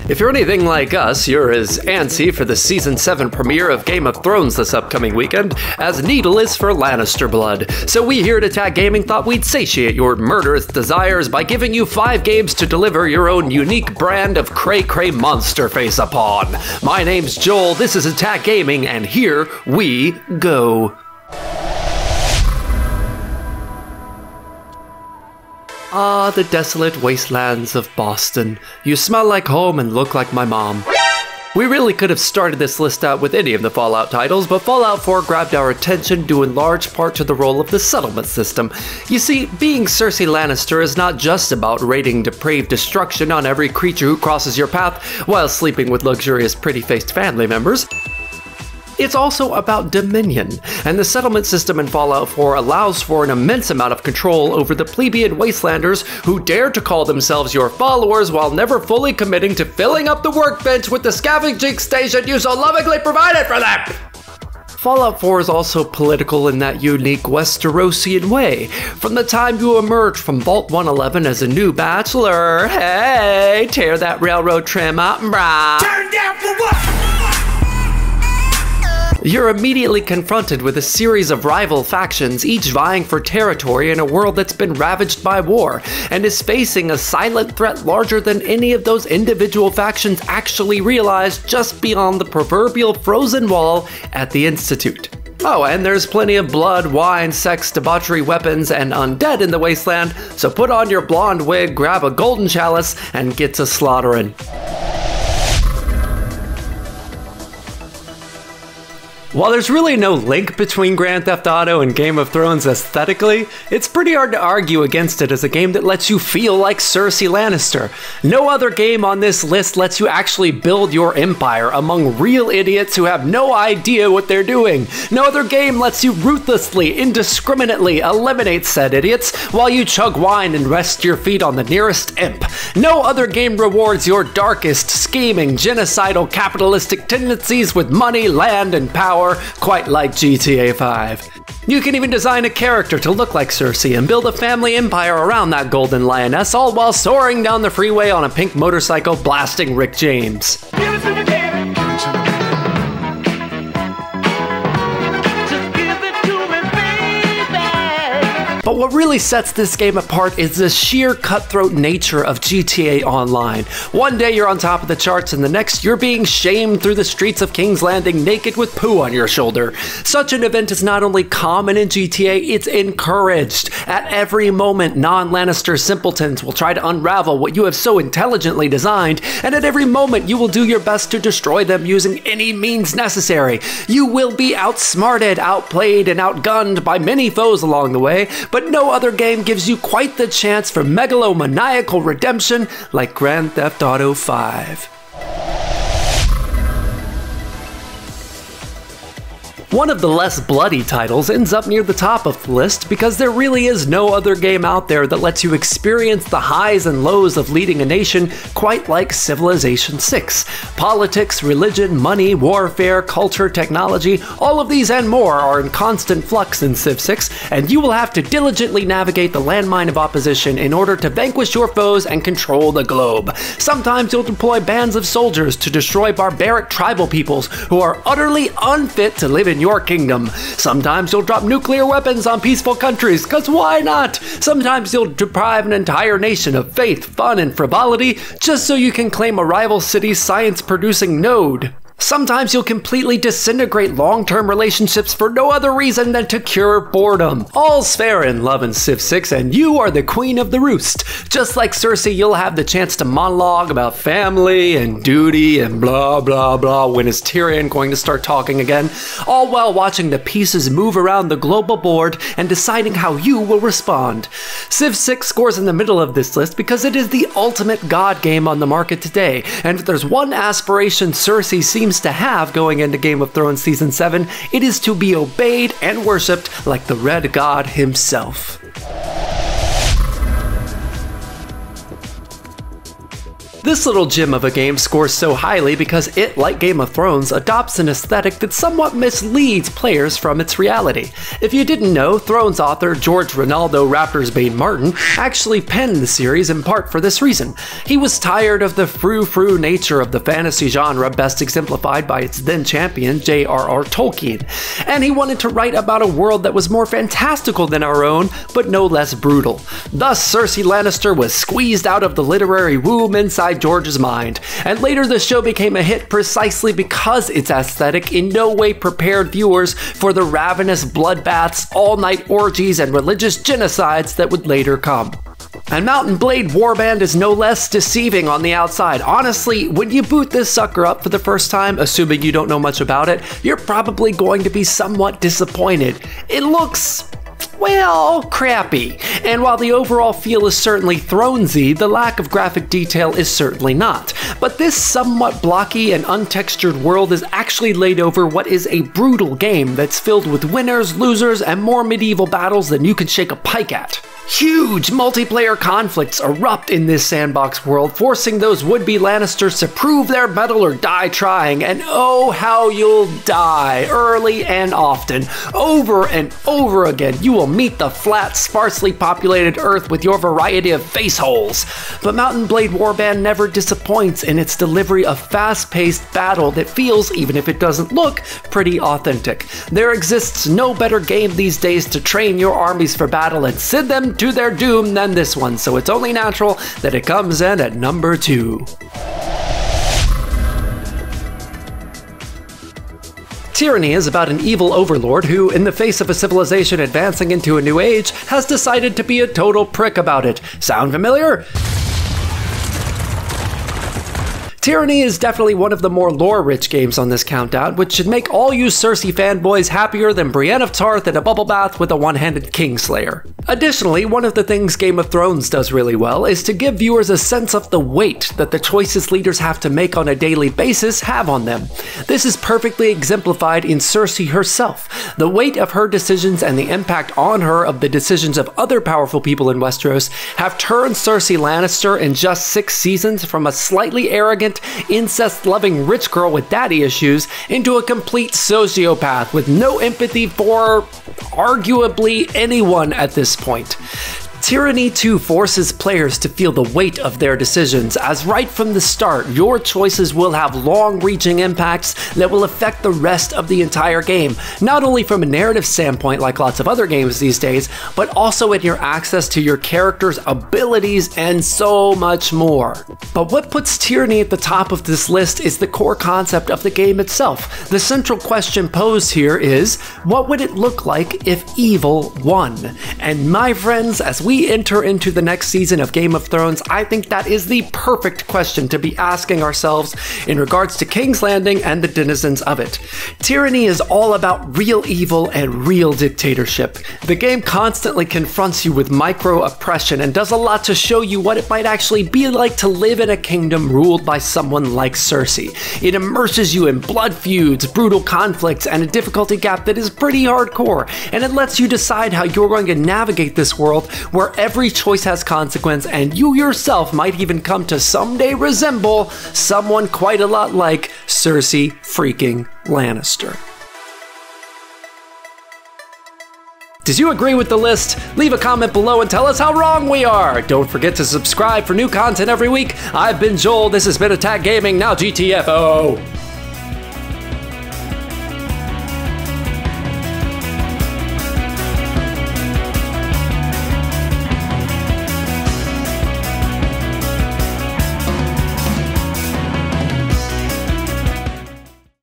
If you're anything like us, you're as antsy for the Season 7 premiere of Game of Thrones this upcoming weekend as Needle is for Lannister blood. So we here at Attack Gaming thought we'd satiate your murderous desires by giving you 5 games to deliver your own unique brand of cray-cray monster face upon. My name's Joel, this is Attack Gaming, and here we go. Ah, the desolate wastelands of Boston. You smell like home and look like my mom. We really could have started this list out with any of the Fallout titles, but Fallout 4 grabbed our attention due in large part to the role of the settlement system. You see, being Cersei Lannister is not just about raiding depraved destruction on every creature who crosses your path while sleeping with luxurious pretty-faced family members. It's also about dominion, and the settlement system in Fallout 4 allows for an immense amount of control over the plebeian wastelanders who dare to call themselves your followers while never fully committing to filling up the workbench with the scavenging station you so lovingly provided for them! Fallout 4 is also political in that unique Westerosian way. From the time you emerge from Vault 111 as a new bachelor, hey, tear that railroad trim up, brah. Turn down for what? You're immediately confronted with a series of rival factions, each vying for territory in a world that's been ravaged by war, and is facing a silent threat larger than any of those individual factions actually realize just beyond the proverbial frozen wall at the Institute. Oh, and there's plenty of blood, wine, sex, debauchery, weapons, and undead in the wasteland, so put on your blonde wig, grab a golden chalice, and get to slaughtering. While there's really no link between Grand Theft Auto and Game of Thrones aesthetically, it's pretty hard to argue against it as a game that lets you feel like Cersei Lannister. No other game on this list lets you actually build your empire among real idiots who have no idea what they're doing. No other game lets you ruthlessly, indiscriminately eliminate said idiots while you chug wine and rest your feet on the nearest imp. No other game rewards your darkest, scheming, genocidal, capitalistic tendencies with money, land, and power quite like GTA 5. You can even design a character to look like Cersei and build a family empire around that Golden Lioness, all while soaring down the freeway on a pink motorcycle blasting Rick James. But what really sets this game apart is the sheer cutthroat nature of GTA Online. One day you're on top of the charts and the next you're being shamed through the streets of King's Landing naked with poo on your shoulder. Such an event is not only common in GTA, it's encouraged. At every moment, non-Lannister simpletons will try to unravel what you have so intelligently designed, and at every moment you will do your best to destroy them using any means necessary. You will be outsmarted, outplayed, and outgunned by many foes along the way, but no other game gives you quite the chance for megalomaniacal redemption like Grand Theft Auto 5. One of the less bloody titles ends up near the top of the list because there really is no other game out there that lets you experience the highs and lows of leading a nation quite like Civilization 6. Politics, religion, money, warfare, culture, technology, all of these and more are in constant flux in Civ 6, and you will have to diligently navigate the landmine of opposition in order to vanquish your foes and control the globe. Sometimes you'll deploy bands of soldiers to destroy barbaric tribal peoples who are utterly unfit to live in your kingdom. Sometimes you'll drop nuclear weapons on peaceful countries, cause why not? Sometimes you'll deprive an entire nation of faith, fun, and frivolity just so you can claim a rival city's science-producing node. Sometimes you'll completely disintegrate long-term relationships for no other reason than to cure boredom. All's fair in love in Civ 6, and you are the queen of the roost. Just like Cersei, you'll have the chance to monologue about family and duty and blah blah blah. When is Tyranny going to start talking again? All while watching the pieces move around the global board and deciding how you will respond. Civ 6 scores in the middle of this list because it is the ultimate god game on the market today, and if there's one aspiration Cersei seems to have going into Game of Thrones Season 7, it is to be obeyed and worshipped like the Red God himself. This little gem of a game scores so highly because it, like Game of Thrones, adopts an aesthetic that somewhat misleads players from its reality. If you didn't know, Thrones author George Ronaldo Raptorsbane Martin actually penned the series in part for this reason. He was tired of the frou-frou nature of the fantasy genre, best exemplified by its then champion J.R.R. Tolkien, and he wanted to write about a world that was more fantastical than our own, but no less brutal. Thus, Cersei Lannister was squeezed out of the literary womb inside George's mind, and later the show became a hit precisely because its aesthetic in no way prepared viewers for the ravenous bloodbaths, all-night orgies, and religious genocides that would later come. And Mount and Blade Warband is no less deceiving on the outside. Honestly, when you boot this sucker up for the first time, assuming you don't know much about it, you're probably going to be somewhat disappointed. It looks, well, crappy. And while the overall feel is certainly Thronesy, the lack of graphic detail is certainly not. But this somewhat blocky and untextured world is actually laid over what is a brutal game that's filled with winners, losers, and more medieval battles than you can shake a pike at. Huge multiplayer conflicts erupt in this sandbox world, forcing those would-be Lannisters to prove their mettle or die trying, and oh how you'll die, early and often. Over and over again, you will meet the flat, sparsely populated Earth with your variety of face holes. But Mount and Blade Warband never disappoints in its delivery of fast-paced battle that feels, even if it doesn't look, pretty authentic. There exists no better game these days to train your armies for battle and send them to their doom than this one, so it's only natural that it comes in at number 2. Tyranny is about an evil overlord who, in the face of a civilization advancing into a new age, has decided to be a total prick about it. Sound familiar? Tyranny is definitely one of the more lore-rich games on this countdown, which should make all you Cersei fanboys happier than Brienne of Tarth in a bubble bath with a one-handed Kingslayer. Additionally, one of the things Game of Thrones does really well is to give viewers a sense of the weight that the choices leaders have to make on a daily basis have on them. This is perfectly exemplified in Cersei herself. The weight of her decisions and the impact on her of the decisions of other powerful people in Westeros have turned Cersei Lannister in just 6 seasons from a slightly arrogant, incest-loving rich girl with daddy issues into a complete sociopath with no empathy for arguably anyone at this point. Tyranny 2 forces players to feel the weight of their decisions, as right from the start, your choices will have long-reaching impacts that will affect the rest of the entire game, not only from a narrative standpoint like lots of other games these days, but also in your access to your character's abilities and so much more. But what puts Tyranny at the top of this list is the core concept of the game itself. The central question posed here is, what would it look like if evil won? And my friends, as we enter into the next season of Game of Thrones, I think that is the perfect question to be asking ourselves in regards to King's Landing and the denizens of it. Tyranny is all about real evil and real dictatorship. The game constantly confronts you with micro-oppression and does a lot to show you what it might actually be like to live in a kingdom ruled by someone like Cersei. It immerses you in blood feuds, brutal conflicts, and a difficulty gap that is pretty hardcore, and it lets you decide how you're going to navigate this world where every choice has consequence, and you yourself might even come to someday resemble someone quite a lot like Cersei freaking Lannister. Did you agree with the list? Leave a comment below and tell us how wrong we are! Don't forget to subscribe for new content every week. I've been Joel, this has been Attack Gaming, now GTFO!